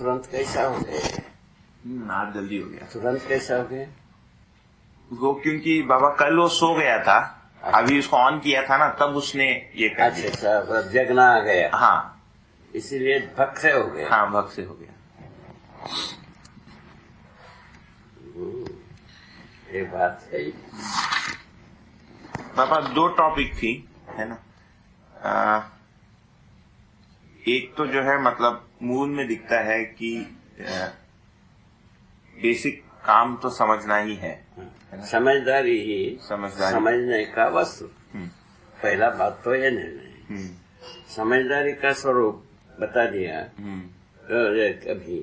तुरंत कैसा हो गए? आज जल्दी हो गया तुरंत कैसा हो गए? वो क्योंकि बाबा कल वो सो गया था, अभी उसको ऑन किया था ना, तब उसने ये कर दिया। अच्छा, जगना आ गया। हाँ, इसीलिए भक्त से हो गया। हाँ, भक्त से हो गया। ये बात सही। पापा दो टॉपिक थी, है ना। एक तो जो है मतलब मूल में दिखता है कि बेसिक काम तो समझना ही है ना? समझदारी ही समझने का वस्तु। पहला बात तो ये निर्णय। समझदारी का स्वरूप बता दिया कभी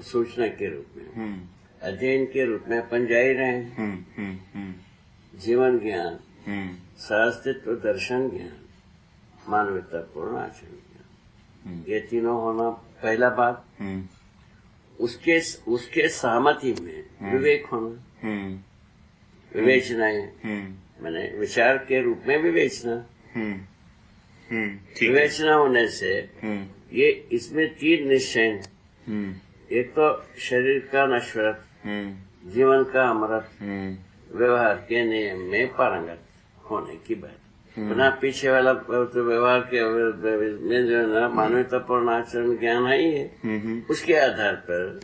सूचना के रूप में, अध्ययन के रूप में अपन जा ही रहे हैं। जीवन ज्ञान, सहअस्तित्व दर्शन ज्ञान, मानवतापूर्ण आचरण ज्ञान, ये तीनों होना पहला बात। उसके सहमति में विवेक होना, विवेचना है, मैंने विचार के रूप में विवेचना। विवेचना होने से ये इसमें तीन निश्चय, एक तो शरीर का नश्वर, जीवन का अमृत, व्यवहार के नियम में पारंगत होने की बात। पुनः पीछे वाला तो व्यवहार के में जो है मानवतापूर्ण आचरण ज्ञान है ही है। उसके आधार पर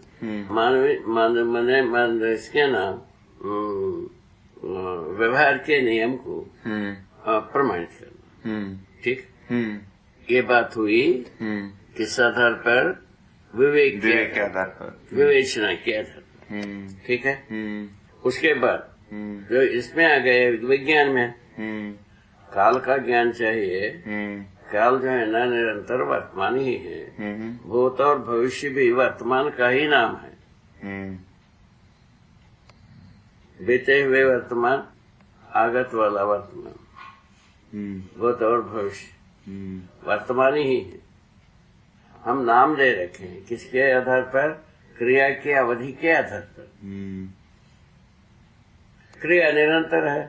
इसके नाम व्यवहार के नियम को प्रमाणित करना। ठीक, ये बात हुई किस आधार पर? विवेक के आधार पर, विवेचना के आधार पर। ठीक है। उसके बाद जो इसमें आ गए विज्ञान में, काल का ज्ञान चाहिए। काल जो है ना निरंतर वर्तमान ही है। भूत और भविष्य भी वर्तमान का ही नाम है। बीते हुए वर्तमान, आगत वाला वर्तमान, भूत और भविष्य वर्तमान ही है। हम नाम दे रखे हैं किसके आधार पर? क्रिया की अवधि के आधार पर। क्रिया निरंतर है,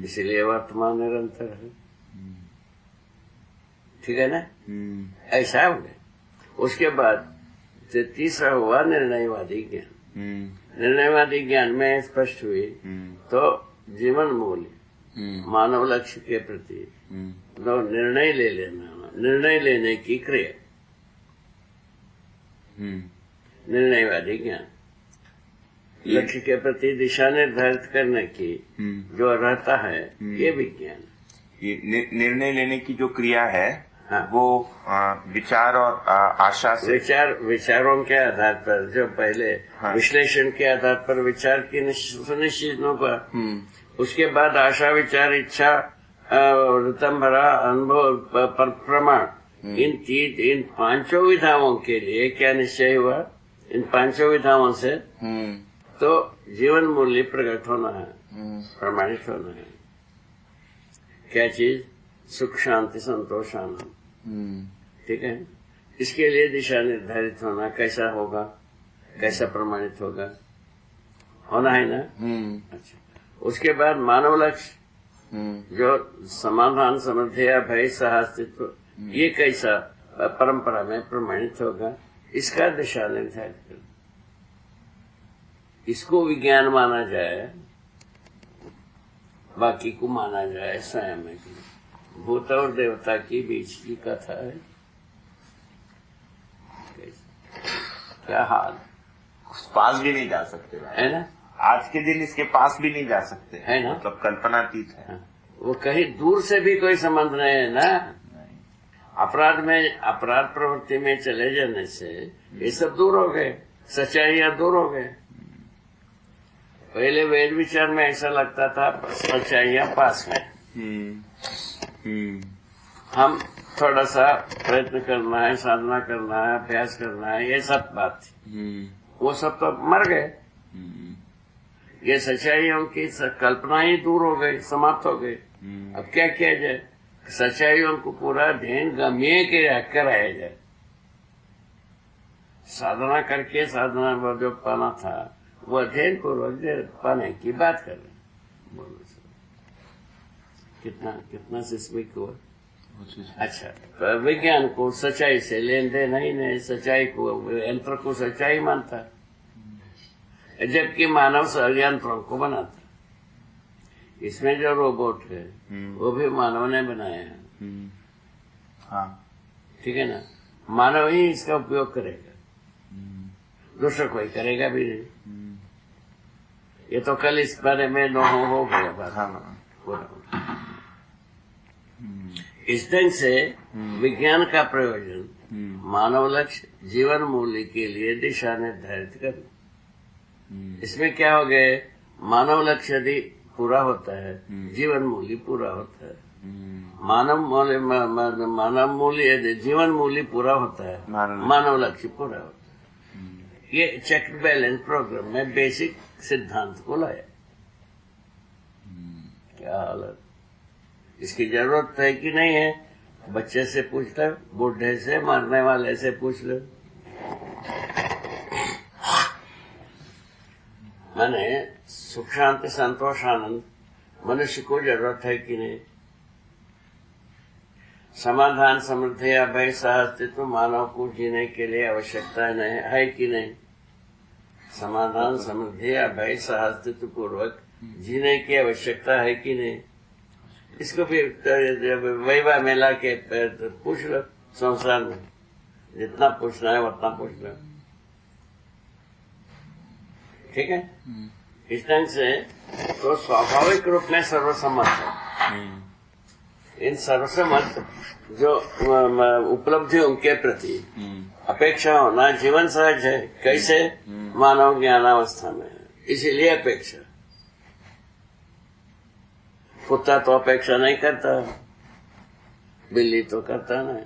इसीलिए वर्तमान निरंतर है। ठीक है ना? ऐसा हो गया। उसके बाद तीसरा हुआ निर्णयवादी ज्ञान। निर्णयवादी ज्ञान में स्पष्ट हुई तो जीवन मूल्य, मानव लक्ष्य के प्रति निर्णय ले लेना, निर्णय लेने की क्रिया, निर्णयवादी ज्ञान। लक्ष्य के प्रति दिशा निर्धारित करने की जो रहता है, ये विज्ञान। ये निर्णय लेने की जो क्रिया है, हाँ। वो विचार और आशा से, विचारों के आधार पर जो पहले विश्लेषण के आधार पर विचार की सुनिश्चित होगा, उसके बाद आशा, विचार, इच्छा, ऋतम भरा अनुभव पर प्रमाण, इन पांचों विधाओं के लिए क्या निश्चय हुआ? इन पांचों विधाओं से तो जीवन मूल्य प्रकट होना है, प्रमाणित होना है। क्या चीज? सुख, शांति, संतोष, आनंद। ठीक है। इसके लिए दिशा निर्धारित होना, कैसा होगा, कैसा प्रमाणित होगा, होना है ना। अच्छा, उसके बाद मानव लक्ष्य, जो समाधान, समृद्धि, भय, सहअस्तित्व, ये कैसा परंपरा में प्रमाणित होगा, इसका दिशा निर्धारित करना। इसको विज्ञान माना जाए, बाकी को माना जाए स्वयं में। भूत और देवता के बीच की कथा है। क्या हाल, पास भी नहीं जा सकते है ना। आज के दिन इसके पास भी नहीं जा सकते, है ना। मतलब कल्पनातीत है। वो कहीं दूर से भी कोई संबंध नहीं है ना। अपराध प्रवृत्ति में चले जाने से ये सब दूर हो गए, सच्चाइयां दूर हो गए। पहले वेद विचार में ऐसा लगता था सच्चाइयां पास में, हम थोड़ा सा प्रयत्न करना है, साधना करना है, अभ्यास करना है, ये सब बात थी। वो सब तो मर गए। ये सच्चाइयों की कल्पना ही दूर हो गई, समाप्त हो गई। अब क्या किया जाए? सच्चाइयों को पूरा ध्यान गम्य के कराया जाए। साधना करके साधना जो पाना था वो अध्ययन पूर्वक पाने की बात कर रहे। बोलो कितना कितना सिस्मिक हुआ। अच्छा, तो विज्ञान को सच्चाई से लेन देन ही नहीं, सच्चाई को, यंत्र को सच्चाई मानता है, जबकि मानव यंत्रों को बनाता है। इसमें जो रोबोट है वो भी मानव ने बनाया है। हाँ, ठीक है ना, मानव ही इसका उपयोग करेगा, दूसरा कोई करेगा भी नहीं। ये तो कल इस बारे में हो गया बात। हाँ, इस ढंग से विज्ञान का प्रयोजन मानव लक्ष्य जीवन मूल्य के लिए दिशा निर्धारित करना। इसमें क्या हो गए, मानव लक्ष्य यदि पूरा होता है, जीवन मूल्य पूरा होता है। मानव मूल्य यदि जीवन मूल्य पूरा होता है, मानव लक्ष्य पूरा होता है। ये चेक बैलेंस प्रोग्राम में बेसिक सिद्धांत को लाया। क्या हालत, इसकी जरूरत है कि नहीं है, बच्चे से पूछ लो, बूढ़े से, मरने वाले से पूछ लो। माने सुख शांति संतोष आनंद मनुष्य को जरूरत है कि नहीं। समाधान समृद्धि अभय सहअस्तित्व मानव को जीने के लिए आवश्यकता है कि नहीं। समाधान समृद्धि अभय सहअस्तित्व पूर्वक जीने की आवश्यकता है कि नहीं। इसको भी वैवाह मेला के पूछ लो, संसार में जितना पूछना है उतना पूछ लो। ठीक है, इस ढंग से तो स्वाभाविक रूप में सर्वसम्मत है। इन सर्वसम्मत जो उपलब्धियों के प्रति अपेक्षा होना जीवन सहज है। कैसे, मानव ज्ञानावस्था में है, इसीलिए अपेक्षा। कुत्ता तो अपेक्षा नहीं करता, बिल्ली तो करता नहीं,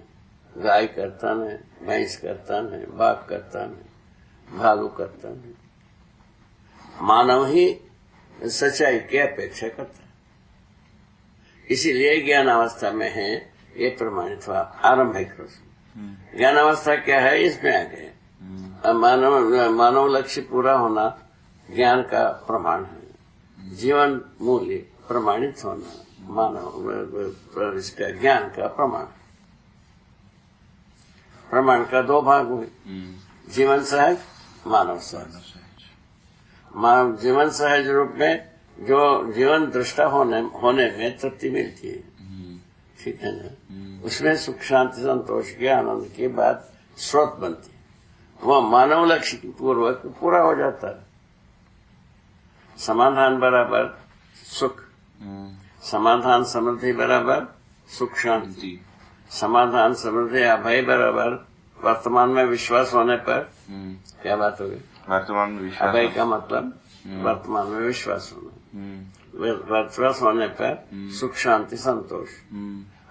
गाय करता नहीं, भैंस करता नहीं, बाघ करता नहीं, भालू करता नहीं। मानव ही सच्चाई की अपेक्षा करता है, इसीलिए ज्ञान अवस्था में है। ये प्रमाणित हुआ आरंभिक रूप। ज्ञान अवस्था क्या है, इसमें आ गए। मानव लक्ष्य पूरा होना ज्ञान का प्रमाण है। जीवन मूल्य प्रमाणित होना मानव इसका ज्ञान का प्रमाण। प्रमाण का दो भाग हुए, जीवन सहज, मानव सहज। मानव जीवन सहज रूप में जो जीवन दृष्टा होने में तृप्ति मिलती है, ठीक है ना, उसमें सुख शांति संतोष के आनंद की बात स्रोत बनती है। वह मानव लक्ष्य पूर्वक पूरा हो जाता है। समाधान बराबर सुख, समाधान समृद्धि बराबर सुख शांति, समाधान समृद्धि अभय बराबर वर्तमान में विश्वास होने पर क्या बात होगी, वर्तमान में विश्वास। अभय का मतलब वर्तमान में विश्वास होना। विश्वास होने पर सुख शांति संतोष,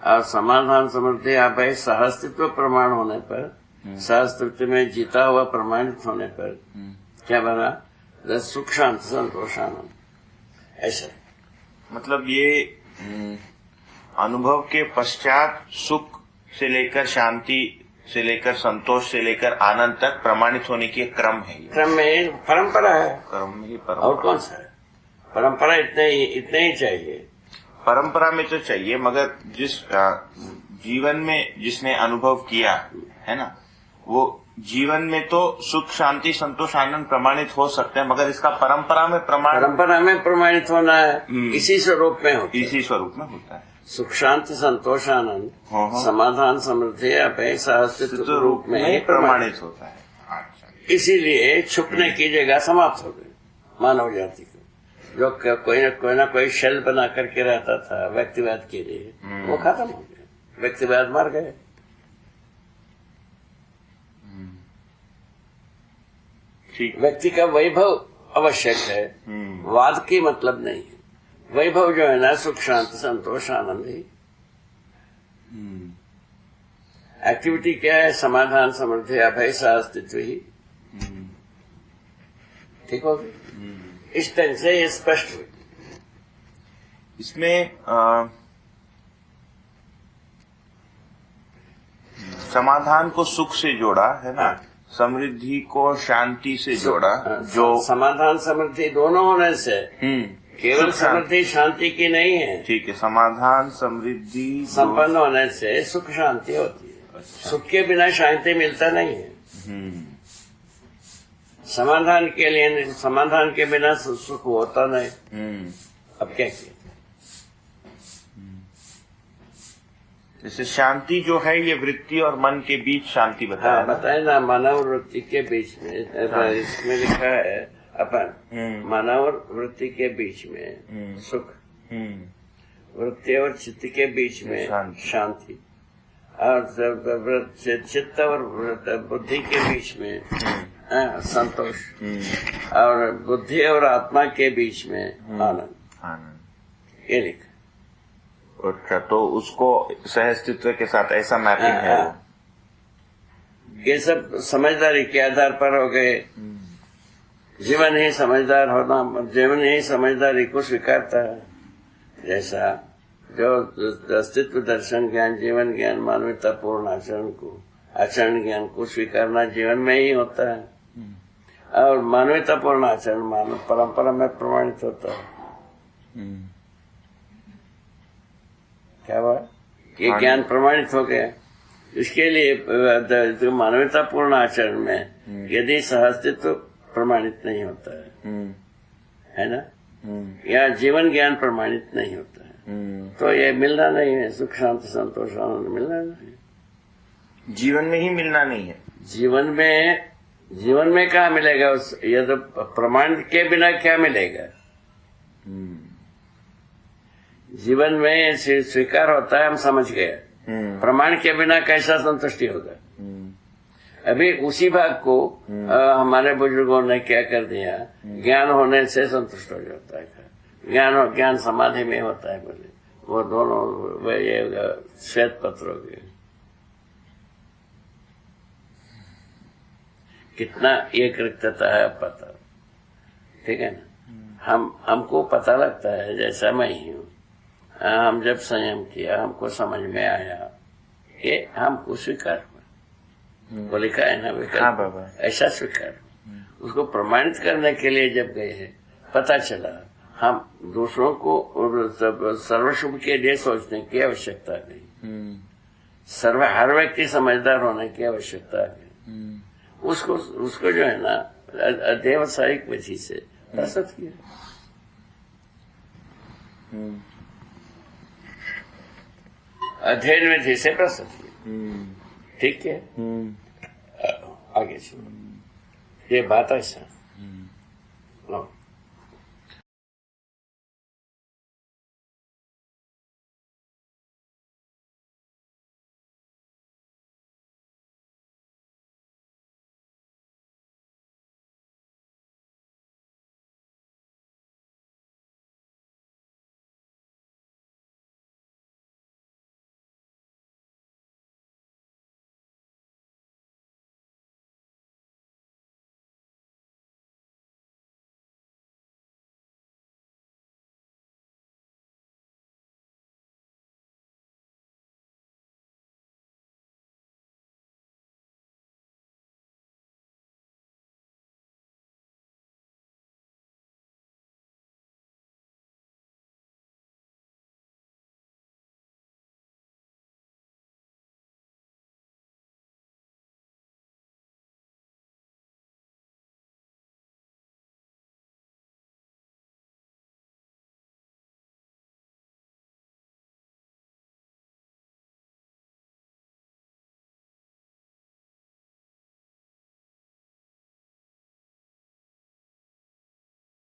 और समाधान समृद्धि अभय सहअस्तित्व प्रमाण होने पर, सहअस्तित्व में जीता हुआ प्रमाणित होने पर क्या बना, सुख शांति संतोष आनंद। ऐसा मतलब ये अनुभव के पश्चात सुख से लेकर शांति से लेकर संतोष से लेकर आनंद तक प्रमाणित होने की एक क्रम है। क्रम में परंपरा है, क्रम में ही परंपरा। और कौन सा है, परंपरा इतने ही चाहिए। परंपरा में तो चाहिए, मगर जिस जीवन में जिसने अनुभव किया है ना, वो जीवन में तो सुख शांति संतोष आनंद प्रमाणित हो सकते हैं, मगर इसका परंपरा में प्रमाणित होना है। इसी स्वरूप में होता है, इसी स्वरूप में होता है। सुख शांति संतोष आनंद समाधान समृद्धि अभय सहअस्तित्व रूप में ही प्रमाणित होता है। अच्छा, इसीलिए छुपने की जगह समाप्त हो गई मानव जाति को। जो कोई ना कोई शेल बना करके रहता था व्यक्तिवाद के लिए, वो खत्म हो गया, व्यक्तिवाद मर गए। व्यक्ति का वैभव आवश्यक है, वाद की मतलब नहीं है। वैभव जो है ना, सुख शांति संतोष आनंद ही। एक्टिविटी क्या है, समाधान समृद्धि अभय सहअस्तित्व ही। ठीक हो गई, इस ढंग से ये स्पष्ट हुई। इसमें समाधान को सुख से जोड़ा है ना, समृद्धि को शांति से जोड़ा। जो समाधान समृद्धि दोनों होने से केवल सुख शांति। समृद्धि शांति की नहीं है, ठीक है, समाधान समृद्धि संपन्न होने से सुख शांति होती है। सुख के बिना शांति मिलता नहीं है। समाधान के लिए, समाधान के बिना सुख होता नहीं। अब क्या किया? जैसे शांति जो है ये वृत्ति और मन के बीच शांति बताया। हाँ, बताए ना, मानव वृत्ति के बीच में, इसमें लिखा है अपन मानव वृत्ति के बीच में सुख, वृत्ति और चित्त के बीच में शांति, और चित्त और बुद्धि के बीच में संतोष, और बुद्धि और आत्मा के बीच में आनंद। ये लिखा। अच्छा, तो उसको सहअस्तित्व के साथ ऐसा मैपिंग है। ये सब समझदारी के आधार पर हो गए। जीवन ही समझदार होना, जीवन ही समझदारी को स्वीकारता है। जैसा जो अस्तित्व दर्शन ज्ञान, जीवन ज्ञान, मानवतापूर्ण आचरण ज्ञान को स्वीकारना जीवन में ही होता है, और मानवतापूर्ण आचरण मानव परंपरा में प्रमाणित होता है। क्या बात? ये ज्ञान प्रमाणित हो गया। इसके लिए मानवतापूर्ण आचरण में यदि सहअस्तित्व प्रमाणित नहीं होता है ना, या जीवन ज्ञान प्रमाणित नहीं होता है, तो ये मिलना नहीं है। सुख शांति संतोष आनंद मिलना नहीं, जीवन में ही मिलना नहीं है। जीवन में कहाँ मिलेगा? ये तो प्रमाण के बिना क्या मिलेगा? जीवन में स्वीकार होता है, हम समझ गए। प्रमाण के बिना कैसा संतुष्टि होगा? अभी उसी भाग को हमारे बुजुर्गों ने क्या कर दिया, ज्ञान होने से संतुष्ट हो जाता है। ज्ञान समाधि में होता है। बोले वो दोनों ये श्वेत पत्रों के कितना एक रिक्तता है पता, ठीक है ना। हमको पता लगता है, जैसा मैं ही हूँ, हम जब संयम किया हमको समझ में आया, ये हमको स्वीकार हुआ। वो लिखा है ना विकल्प, ऐसा स्वीकार। उसको प्रमाणित करने के लिए जब गए हैं, पता चला हम दूसरों को सर्वशुभ के लिए सोचने की आवश्यकता नहीं, हर व्यक्ति समझदार होने की आवश्यकता है। उसको जो है ना अध्यवसायिक विधि से प्रस्तुत किया। अध्ययन विधि से प्रस्तुत किया। ठीक है, आगे चलो। ये बात ऐसा